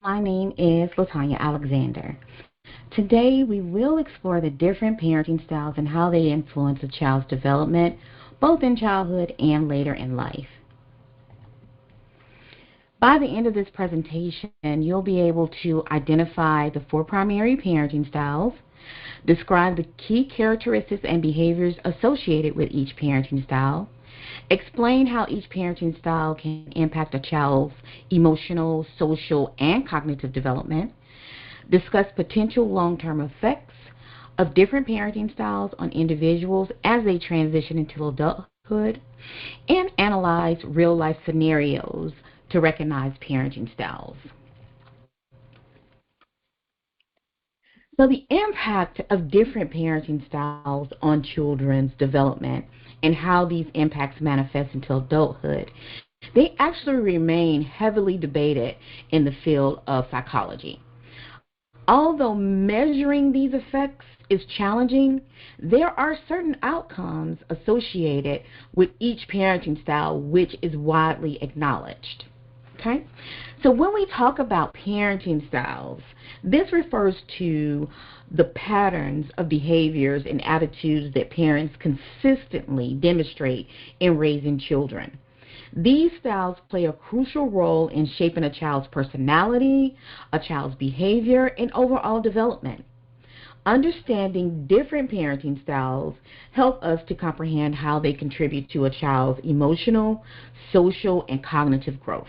My name is Latanya Alexander. Today we will explore the different parenting styles and how they influence a child's development, both in childhood and later in life. By the end of this presentation, you'll be able to identify the four primary parenting styles, describe the key characteristics and behaviors associated with each parenting style, explain how each parenting style can impact a child's emotional, social, and cognitive development, discuss potential long-term effects of different parenting styles on individuals as they transition into adulthood, and analyze real-life scenarios to recognize parenting styles. So the impact of different parenting styles on children's development and how these impacts manifest into adulthood, they actually remain heavily debated in the field of psychology. Although measuring these effects is challenging, there are certain outcomes associated with each parenting style which is widely acknowledged. Okay? So when we talk about parenting styles, this refers to the patterns of behaviors and attitudes that parents consistently demonstrate in raising children. These styles play a crucial role in shaping a child's personality, a child's behavior, and overall development. Understanding different parenting styles help us to comprehend how they contribute to a child's emotional, social, and cognitive growth.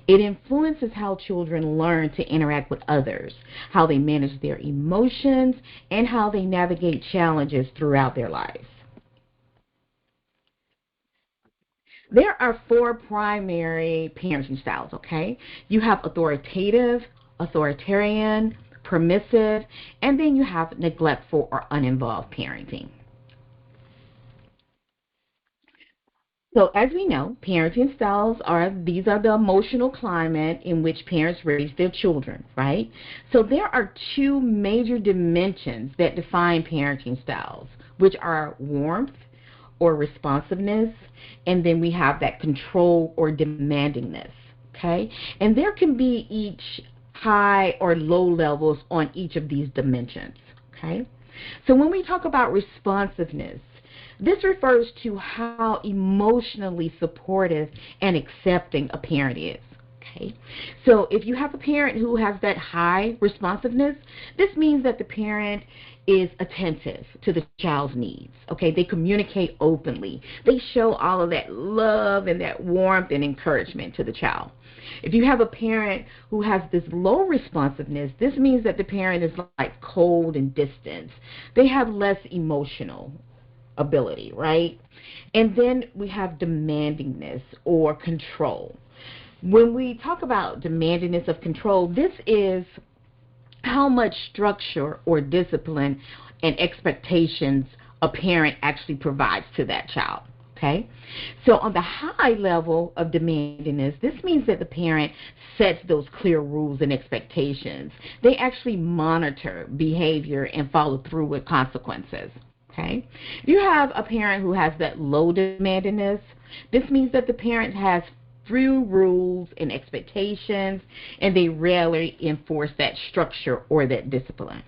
It influences how children learn to interact with others, how they manage their emotions, and how they navigate challenges throughout their lives. There are four primary parenting styles, okay? You have authoritative, authoritarian, permissive, and then you have neglectful or uninvolved parenting. So as we know, parenting styles are the emotional climate in which parents raise their children, right? So there are two major dimensions that define parenting styles, which are warmth or responsiveness, and then we have that control or demandingness, okay? And there can be each high or low levels on each of these dimensions, okay? So when we talk about responsiveness, this refers to how emotionally supportive and accepting a parent is. Okay. So if you have a parent who has that high responsiveness, this means that the parent is attentive to the child's needs. Okay. They communicate openly. They show all of that love and that warmth and encouragement to the child. If you have a parent who has this low responsiveness, this means that the parent is like cold and distant. They have less emotional ability, right? And then we have demandingness or control. When we talk about demandingness of control, this is how much structure or discipline and expectations a parent actually provides to that child. Okay? So on the high level of demandingness, this means that the parent sets those clear rules and expectations. They actually monitor behavior and follow through with consequences. Okay? If you have a parent who has that low demandingness, this means that the parent has few rules and expectations, and they rarely enforce that structure or that discipline.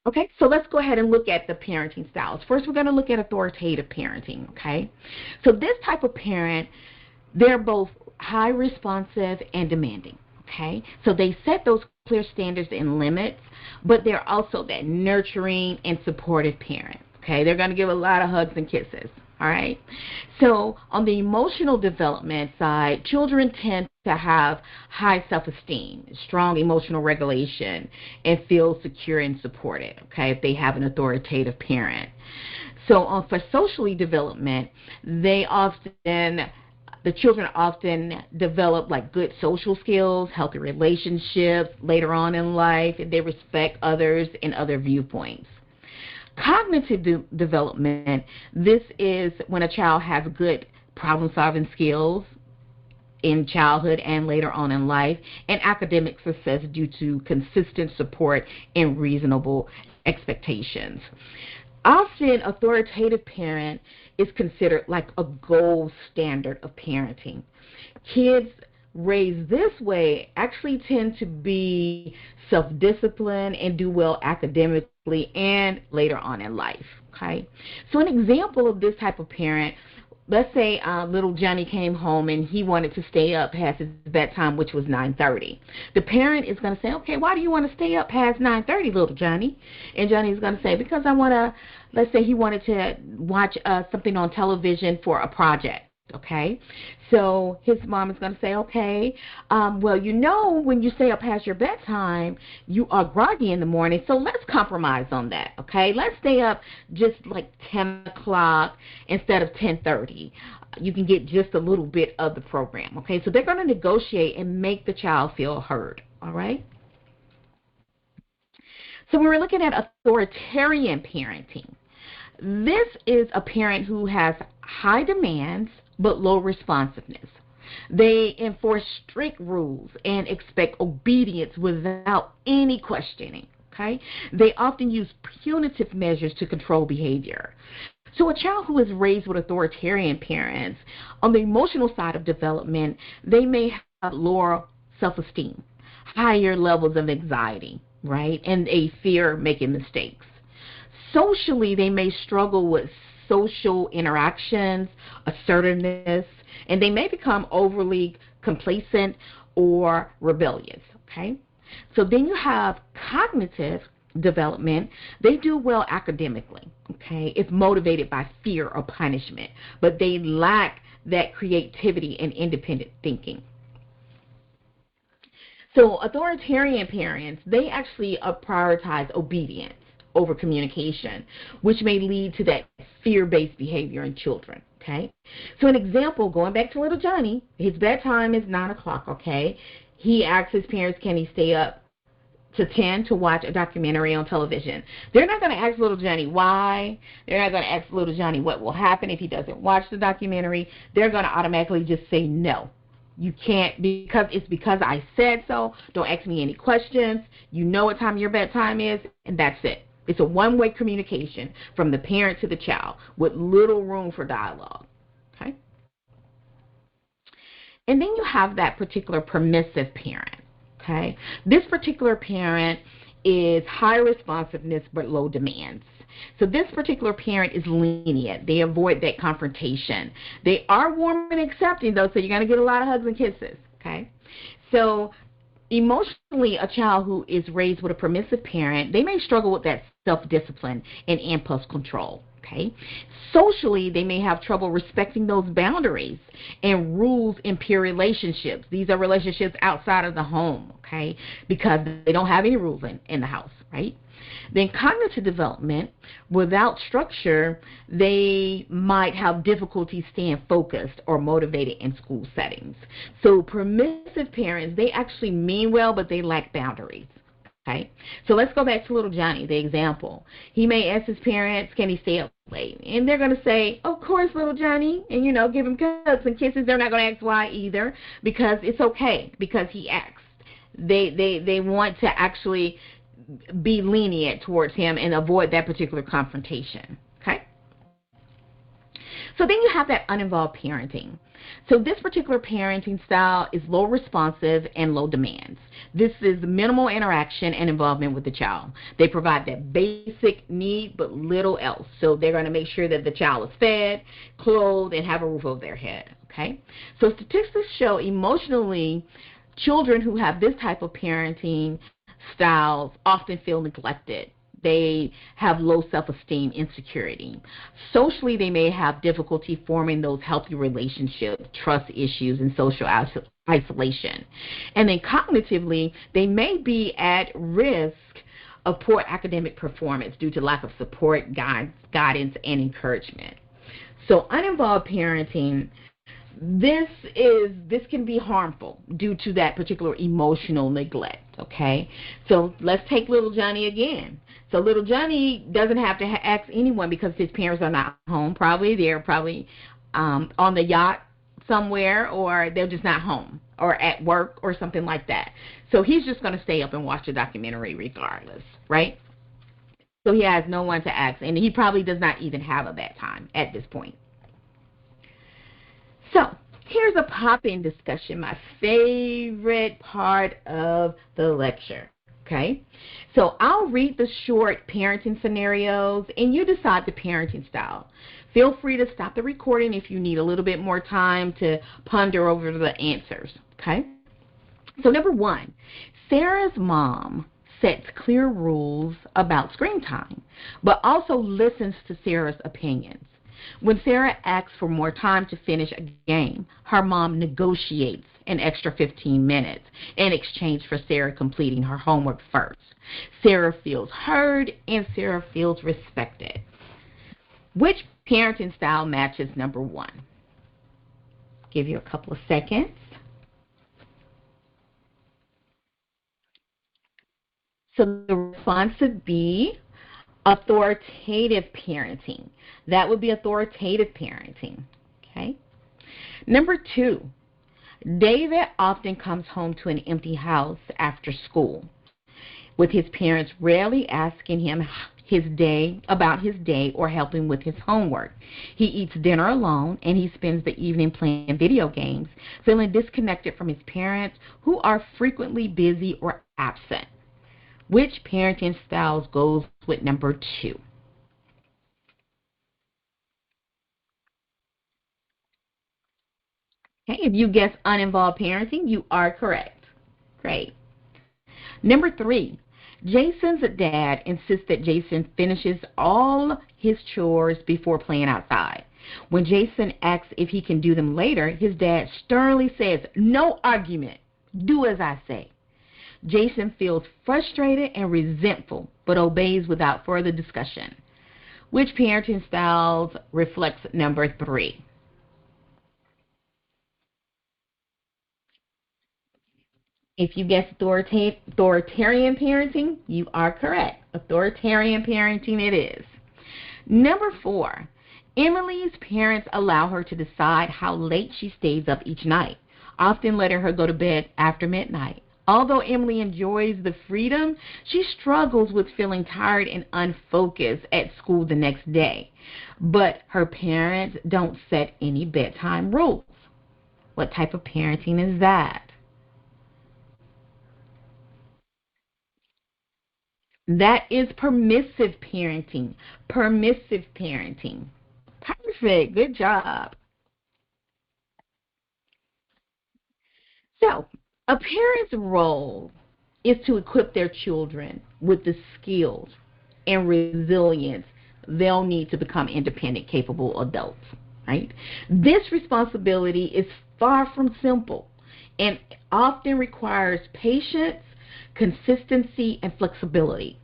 Okay, so let's go ahead and look at the parenting styles. First, we're going to look at authoritative parenting, okay? So this type of parent, they're both high responsive and demanding, okay? So they set those clear standards and limits, but they're also that nurturing and supportive parent, okay? They're going to give a lot of hugs and kisses, all right? So on the emotional development side, children tend to have high self-esteem, strong emotional regulation, and feel secure and supported, okay, if they have an authoritative parent. So for socially development, the children often develop like good social skills, healthy relationships later on in life, and they respect others and other viewpoints. Cognitive development, this is when a child has good problem solving skills in childhood and later on in life, and academic success due to consistent support and reasonable expectations. Often, authoritative parent is considered like a gold standard of parenting. Kids raised this way actually tend to be self-disciplined and do well academically and later on in life. Okay, so an example of this type of parent, let's say little Johnny came home and he wanted to stay up past his bedtime, which was 9:30. The parent is going to say, okay, why do you want to stay up past 9:30, little Johnny? And Johnny is going to say, because I want to, let's say he wanted to watch something on television for a project. Okay, so his mom is going to say, okay, well, you know, when you stay up past your bedtime, you are groggy in the morning, so let's compromise on that. Okay, let's stay up just like 10 o'clock instead of 10:30. You can get just a little bit of the program. Okay, so they're going to negotiate and make the child feel heard. All right. So when we're looking at authoritarian parenting, this is a parent who has high demands but low responsiveness. They enforce strict rules and expect obedience without any questioning. Okay? They often use punitive measures to control behavior. So a child who is raised with authoritarian parents, on the emotional side of development, they may have lower self-esteem, higher levels of anxiety, right? And a fear of making mistakes. Socially, they may struggle with social interactions, assertiveness, and they may become overly complacent or rebellious. Okay? So then you have cognitive development. They do well academically. Okay? If motivated by fear or punishment, but they lack that creativity and independent thinking. So authoritarian parents, they actually prioritize obedience over communication, which may lead to that fear-based behavior in children. Okay, so an example, going back to little Johnny, his bedtime is 9 o'clock. Okay, he asks his parents, can he stay up to 10 to watch a documentary on television? They're not going to ask little Johnny why. They're not going to ask little Johnny what will happen if he doesn't watch the documentary. They're going to automatically just say no. You can't, because I said so. Don't ask me any questions. You know what time your bedtime is, and that's it. It's a one-way communication from the parent to the child with little room for dialogue. Okay? And then you have that particular permissive parent. Okay? This particular parent is high responsiveness but low demands. So this particular parent is lenient. They avoid that confrontation. They are warm and accepting, though, so you're going to get a lot of hugs and kisses. Okay? So emotionally, a child who is raised with a permissive parent, they may struggle with that self-discipline and impulse control. Okay? Socially, they may have trouble respecting those boundaries and rules in peer relationships. These are relationships outside of the home, okay? Because they don't have any rules in the house, right? Then cognitive development, without structure, they might have difficulty staying focused or motivated in school settings. So permissive parents, they actually mean well, but they lack boundaries. Okay, so let's go back to little Johnny, the example. He may ask his parents, can he stay up late? And they're going to say, of course, little Johnny, and, you know, give him hugs and kisses. They're not going to ask why either, because it's okay, because he asked. They want to actually be lenient towards him and avoid that particular confrontation. Okay? So then you have that uninvolved parenting. So this particular parenting style is low responsive and low demands. This is minimal interaction and involvement with the child. They provide that basic need but little else. So they're going to make sure that the child is fed, clothed, and have a roof over their head. Okay? So statistics show emotionally children who have this type of parenting styles often feel neglected. They have low self-esteem, insecurity. Socially, they may have difficulty forming those healthy relationships, trust issues, and social isolation. And then cognitively, they may be at risk of poor academic performance due to lack of support, guidance, and encouragement. So uninvolved parenting, this can be harmful due to that particular emotional neglect. Okay, so let's take little Johnny again. So little Johnny doesn't have to ask anyone because his parents are not home. They're probably on the yacht somewhere, or they're just not home, or at work or something like that. So he's just going to stay up and watch the documentary regardless, right? So he has no one to ask, and he probably does not even have a bedtime at this point. So Here's a pop-in discussion, my favorite part of the lecture. Okay, so I'll read the short parenting scenarios and you decide the parenting style. Feel free to stop the recording if you need a little bit more time to ponder over the answers. Okay, so number one, Sarah's mom sets clear rules about screen time, but also listens to Sarah's opinions. When Sarah asks for more time to finish a game, her mom negotiates an extra 15 minutes in exchange for Sarah completing her homework first. Sarah feels heard and Sarah feels respected. Which parenting style matches number one? Give you a couple of seconds. So the response would be authoritative parenting. That would be authoritative parenting. Okay. Number two, David often comes home to an empty house after school, with his parents rarely asking him about his day or helping with his homework. He eats dinner alone and he spends the evening playing video games, feeling disconnected from his parents who are frequently busy or absent. Which parenting styles goes with number two? Okay, if you guess uninvolved parenting, you are correct. Great. Number three, Jason's dad insists that Jason finishes all his chores before playing outside. When Jason asks if he can do them later, his dad sternly says, "No argument. Do as I say." Jason feels frustrated and resentful, but obeys without further discussion. Which parenting styles reflects number three? If you guess authoritarian parenting, you are correct. Authoritarian parenting it is. Number four, Emily's parents allow her to decide how late she stays up each night, often letting her go to bed after midnight. Although Emily enjoys the freedom, she struggles with feeling tired and unfocused at school the next day. But her parents don't set any bedtime rules. What type of parenting is that? That is permissive parenting. Permissive parenting. Perfect. Good job. So, a parent's role is to equip their children with the skills and resilience they'll need to become independent, capable adults, right? This responsibility is far from simple and often requires patience, consistency, and flexibility.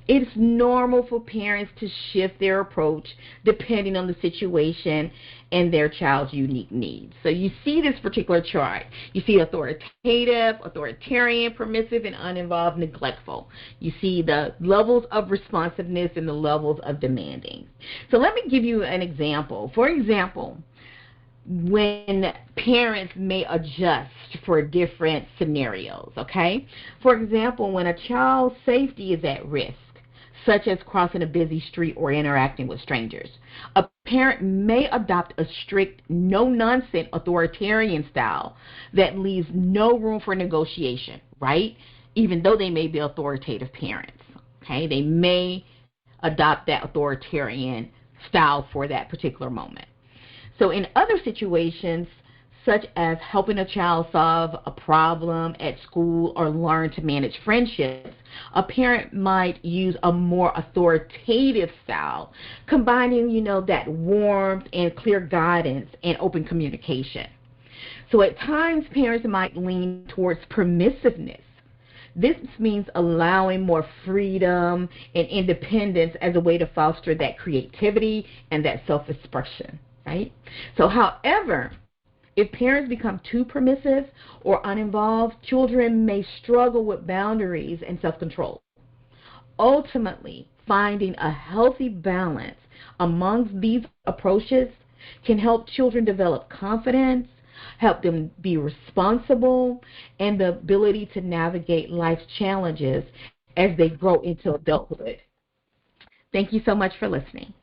It's normal for parents to shift their approach depending on the situation and their child's unique needs. So you see this particular chart. You see authoritative, authoritarian, permissive, and uninvolved, neglectful. You see the levels of responsiveness and the levels of demanding. So let me give you an example. For example, when parents may adjust for different scenarios, okay? For example, when a child's safety is at risk, such as crossing a busy street or interacting with strangers, a parent may adopt a strict, no-nonsense authoritarian style that leaves no room for negotiation, right? Even though they may be authoritative parents, okay? They may adopt that authoritarian style for that particular moment. So in other situations, such as helping a child solve a problem at school or learn to manage friendships, a parent might use a more authoritative style, combining, that warmth and clear guidance and open communication. So at times, parents might lean towards permissiveness. This means allowing more freedom and independence as a way to foster that creativity and that self-expression, right? So, however, if parents become too permissive or uninvolved, children may struggle with boundaries and self-control. Ultimately, finding a healthy balance amongst these approaches can help children develop confidence, help them be responsible, and the ability to navigate life's challenges as they grow into adulthood. Thank you so much for listening.